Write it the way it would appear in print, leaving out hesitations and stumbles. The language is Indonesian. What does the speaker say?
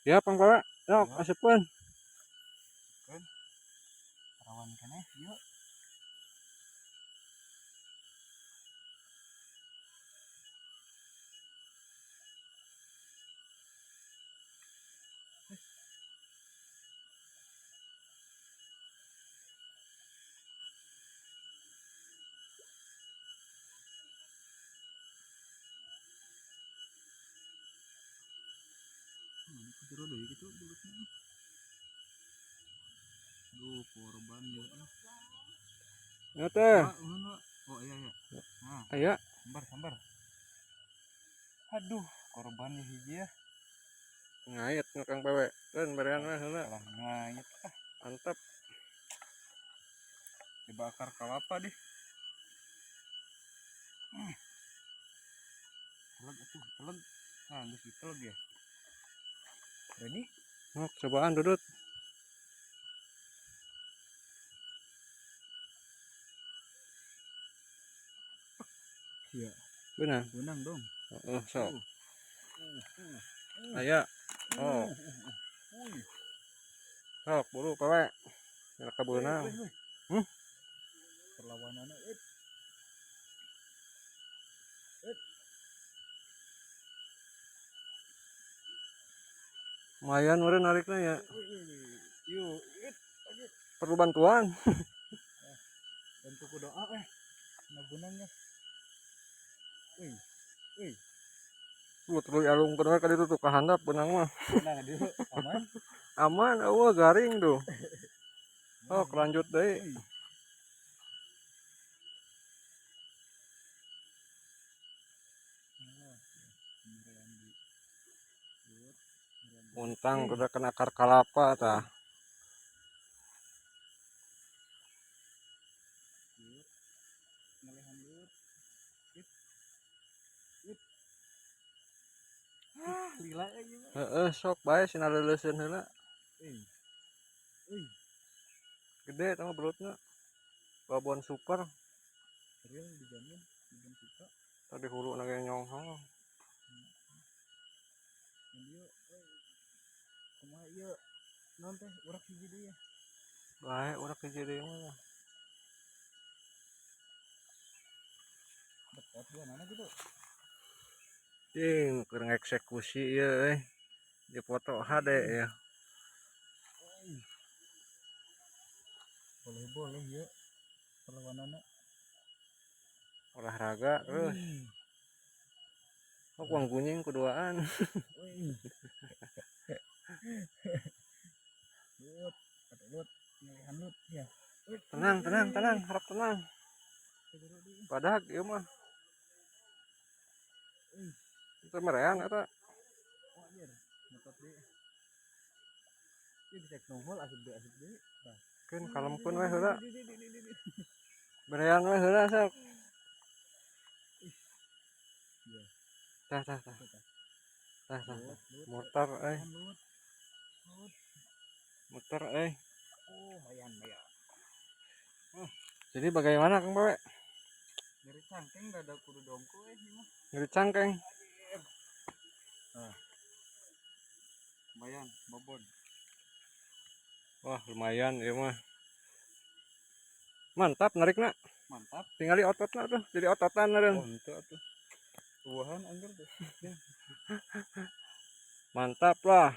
Siap Kang Bawa. Sok asupkeun. Kan rawan keneh yuk. Jero deui gitu bulutnya. Duh, korban ya. Ya teh. Oh iya iya. Nah, Aya. sambar. Aduh, korban ya hiji ya. Ngait Kang Bawa. Keun berean mah heula. Salah ngait. Mantap. Dibakar kelapa deh. Teleg. Nah, geus diteleg ya. Ready? Nok cobaan dudut. Iya. Beunang. Benang dong. Heeh, sok. Aya. Oh. Sok buru Bawa. Ya ka beunang. Perlawanannya Lumayan meureun narikna ya. yuk Perlu bantuan. bantu ku doa na benangnya. Lu tuluy alungkeun we ka ditu tuh ka handap beunang mah. Nah dia aman. Aman eueuh garing tuh. Sok lanjut deui. Muntang udah kena akar kalapa tah. Lila gitu. Heeh, sok bae sinar leuleuseun heula. Gede tah belutna. Babon super. Real dijamin suka. Tadi hulu na ge nyonghong. Dia kumaha ieu naon teh urak hiji deui ya. Bae urak hiji deui mah. Dekat gimana gitu. Ting keur ngeksekusi ieu di foto HD ya. Boleh ya perlawanannya. Olahraga terus. Kok uang kunying keduaan. Ya. Tenang, harap tenang. Padah ieu mah. Itu mereang eta. Ini bisa nongol asap deui. Keun kalemkeun we heula. Bereang we heula sok. Tah. Motor Motor Oh, bayan. Jadi bagaimana Kang Bawe? Dari cangkeng dada kudu dongko mah. Nyeri cangkeng. Bayan, babon. Wah, lumayan ieu mah. Mantap narikna. Mantap. Tingali ototna tuh, jadi ototan meureun. Oh, henteu atuh. Tuahan anggar tuh. Mantap lah.